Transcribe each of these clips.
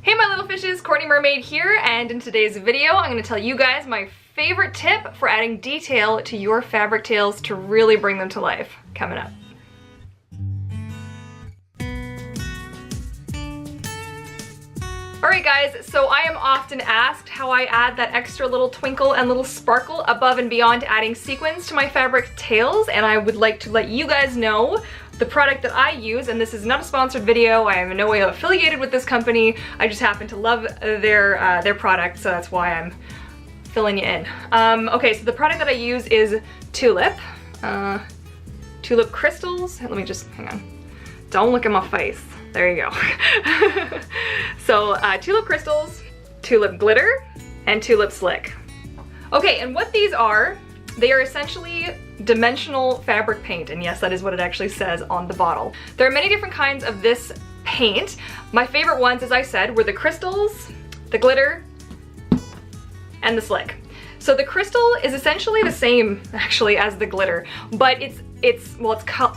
Hey my little fishes, Courtney Mermaid here, and in today's video I'm going to tell you guys my favorite tip for adding detail to your fabric tails to really bring them to life. Coming up. Alright guys, so I am often asked how I add that extra little twinkle and little sparkle above and beyond adding sequins to my fabric tails, and I would like to let you guys know the product that I use, and this is not a sponsored video. I am in no way affiliated with this company. I just happen to love their product, so that's why I'm filling you in. Okay, so the product that I use is Tulip. Tulip crystals. Let me just, hang on. Don't look at my face. There you go. So Tulip crystals, Tulip glitter, and Tulip slick. Okay, and what these are, they are essentially dimensional fabric paint, and yes, that is what it actually says on the bottle. There are many different kinds of this paint. My favorite ones, as I said, were the crystals, the glitter, and the slick. So the crystal is essentially the same, actually, as the glitter, but it's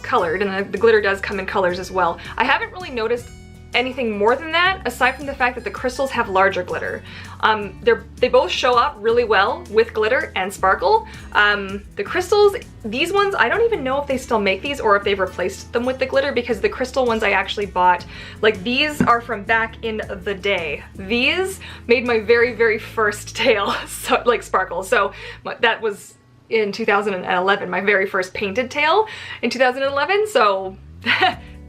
colored, and the glitter does come in colors as well. I haven't really noticed anything more than that, aside from the fact that the crystals have larger glitter. They both show up really well with glitter and sparkle. The crystals, these ones, I don't even know if they still make these or if they've replaced them with the glitter, because the crystal ones I actually bought, like these are from back in the day. These made my very, very first tail, so, like sparkle. So that was in 2011, my very first painted tail in 2011, so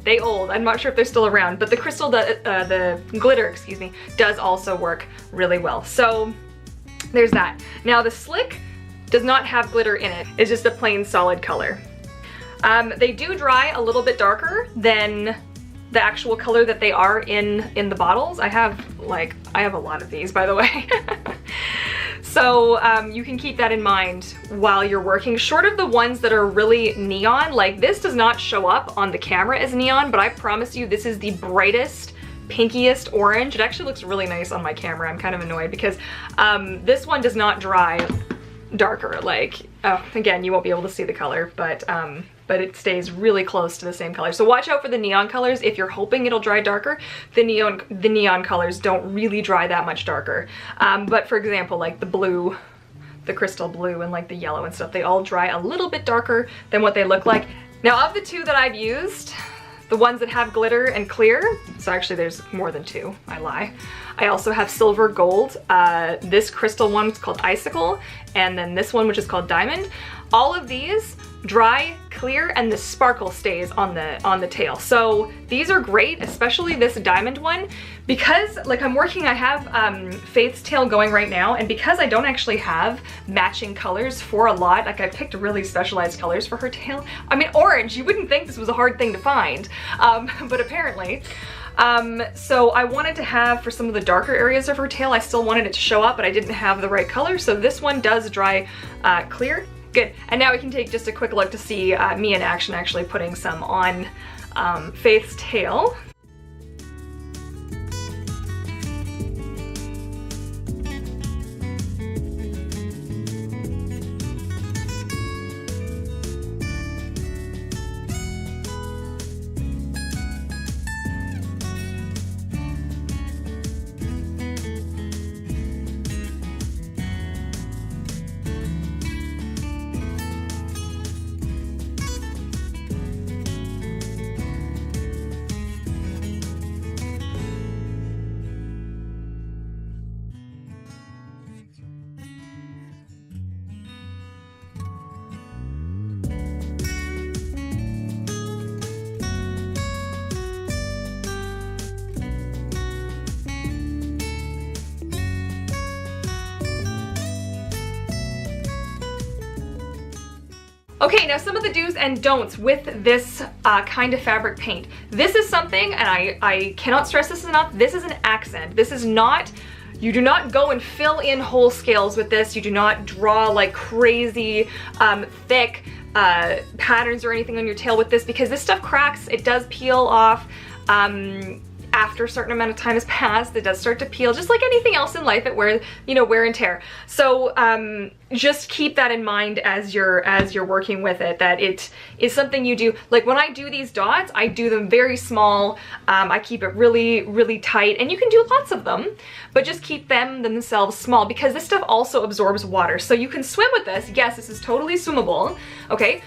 they old. I'm not sure if they're still around, but the crystal, the glitter, excuse me, does also work really well. So there's that. Now the slick does not have glitter in it. It's just a plain solid color. They do dry a little bit darker than the actual color that they are in the bottles. I have a lot of these, by the way. So you can keep that in mind while you're working. Short of the ones that are really neon, like this does not show up on the camera as neon, but I promise you this is the brightest, pinkiest orange. It actually looks really nice on my camera. I'm kind of annoyed because this one does not dry darker. Like, oh, again, you won't be able to see the color, but it stays really close to the same color. So watch out for the neon colors. If you're hoping it'll dry darker, the neon colors don't really dry that much darker. But for example, like the blue, the crystal blue, and like the yellow and stuff, they all dry a little bit darker than what they look like. Now of the two that I've used, the ones that have glitter and clear, so actually there's more than two, I lie. I also have silver gold. This crystal one is called Icicle, and then this one, which is called Diamond. All of these dry, clear, and the sparkle stays on the tail. So these are great, especially this diamond one, because like I'm working, I have Faith's tail going right now, and because I don't actually have matching colors for a lot, like I picked really specialized colors for her tail. I mean, orange, you wouldn't think this was a hard thing to find, but apparently. So I wanted to have, for some of the darker areas of her tail, I still wanted it to show up, but I didn't have the right color, so this one does dry clear. Good, and now we can take just a quick look to see me in action actually putting some on Faith's tail. Okay, now some of the do's and don'ts with this kind of fabric paint. This is something, and I cannot stress this enough, this is an accent. This is not, you do not go and fill in whole scales with this. You do not draw like crazy thick patterns or anything on your tail with this, because this stuff cracks, it does peel off. after a certain amount of time has passed, it does start to peel, just like anything else in life. It wears, you know, wear and tear. So just keep that in mind as you're working with it, that it is something you do. Like when I do these dots, I do them very small. I keep it really, really tight, and you can do lots of them, but just keep them themselves small, because this stuff also absorbs water. So you can swim with this. Yes, this is totally swimmable, okay?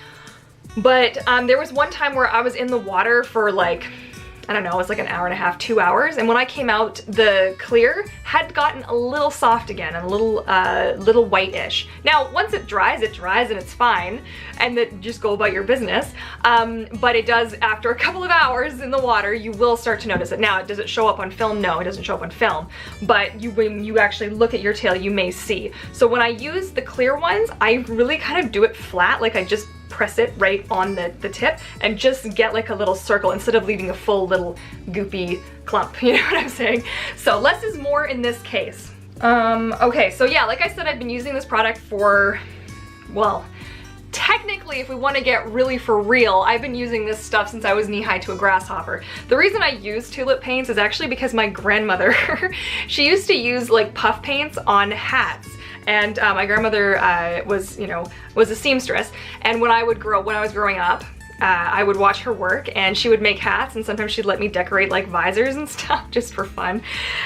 But there was one time where I was in the water for like, I don't know, it was like an hour and a half, 2 hours, and when I came out, the clear had gotten a little soft again, and a little whitish. Now, once it dries and it's fine, and then just go about your business. But it does, after a couple of hours in the water, you will start to notice it. Now, does it show up on film? No, it doesn't show up on film, but when you actually look at your tail, you may see. So when I use the clear ones, I really kind of do it flat, like I just press it right on the tip and just get like a little circle instead of leaving a full little goopy clump, you know what I'm saying? So less is more in this case. Okay, so yeah, like I said, I've been using this product for, well, technically, if we want to get really for real, I've been using this stuff since I was knee-high to a grasshopper. The reason I use tulip paints is actually because my grandmother, she used to use like puff paints on hats. And my grandmother was a seamstress, and when I was growing up, I would watch her work, and she would make hats, and sometimes she'd let me decorate like visors and stuff just for fun.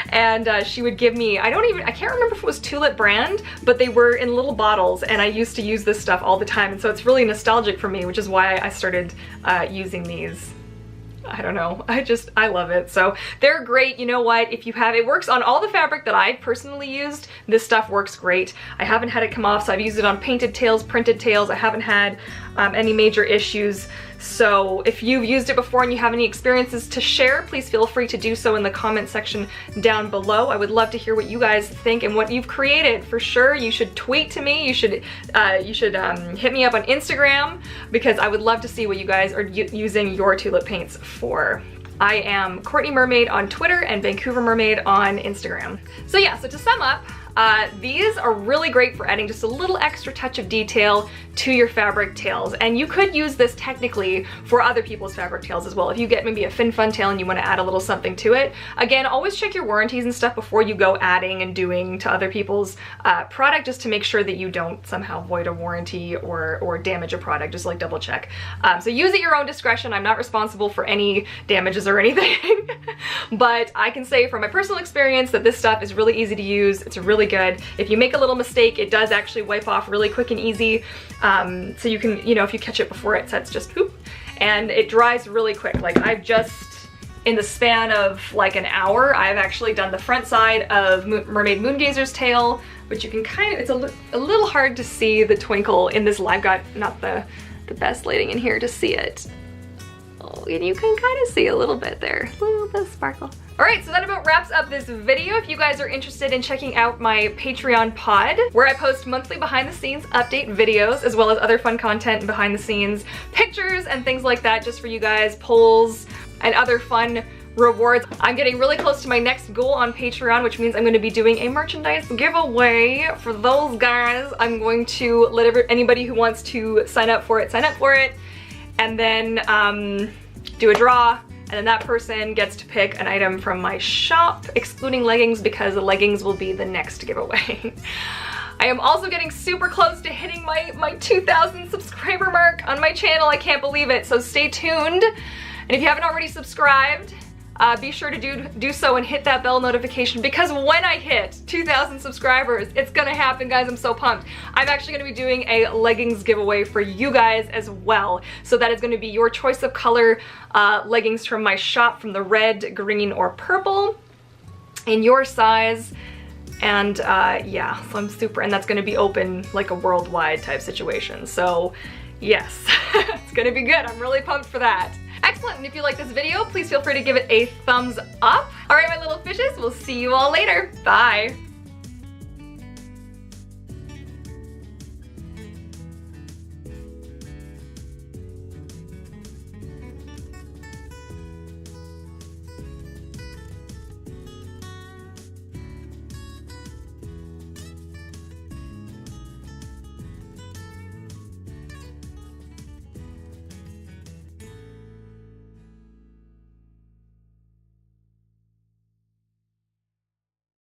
And she would give me, I can't remember if it was Tulip brand, but they were in little bottles, and I used to use this stuff all the time, and so it's really nostalgic for me, which is why I started using these. I don't know, I love it. So they're great. You know what, if you have, it works on all the fabric that I've personally used. This stuff works great. I haven't had it come off, so I've used it on painted tails, printed tails. I haven't had any major issues. So if you've used it before and you have any experiences to share, please feel free to do so in the comment section down below. I would love to hear what you guys think and what you've created. For sure, you should tweet to me. You should hit me up on Instagram, because I would love to see what you guys are using your tulip paints for. I am Courtney Mermaid on Twitter and Vancouver Mermaid on Instagram. So yeah, so to sum up, these are really great for adding just a little extra touch of detail to your fabric tails, and you could use this technically for other people's fabric tails as well. If you get maybe a fin fun tail and you want to add a little something to it, again, always check your warranties and stuff before you go adding and doing to other people's product, just to make sure that you don't somehow void a warranty or damage a product. Just like double check. So use at your own discretion. I'm not responsible for any damages or anything, but I can say from my personal experience that this stuff is really easy to use. It's really good. If you make a little mistake, it does actually wipe off really quick and easy. So you can, if you catch it before it sets, just whoop, and it dries really quick. Like I've just, in the span of like an hour, I've actually done the front side of Mermaid Moongazer's tail, which you can kind of, it's a little hard to see the twinkle in this live. I've got not the best lighting in here to see it. Oh, and you can kind of see a little bit there, a little bit of sparkle. All right, so that about wraps up this video. If you guys are interested in checking out my Patreon pod, where I post monthly behind the scenes update videos, as well as other fun content and behind the scenes pictures and things like that, just for you guys, polls and other fun rewards. I'm getting really close to my next goal on Patreon, which means I'm going to be doing a merchandise giveaway for those guys. I'm going to let anybody who wants to sign up for it, and then do a draw. And then that person gets to pick an item from my shop, excluding leggings, because the leggings will be the next giveaway. I am also getting super close to hitting my 2,000 subscriber mark on my channel. I can't believe it, so stay tuned. And if you haven't already subscribed, be sure to do so and hit that bell notification, because when I hit 2,000 subscribers, it's gonna happen, guys. I'm so pumped. I'm actually gonna be doing a leggings giveaway for you guys as well. So that is gonna be your choice of color leggings from my shop, from the red, green, or purple in your size. And yeah, so I'm super, and that's gonna be open like a worldwide type situation. So yes, it's gonna be good. I'm really pumped for that. Excellent, and if you like this video, please feel free to give it a thumbs up. All right, my little fishes, we'll see you all later. Bye.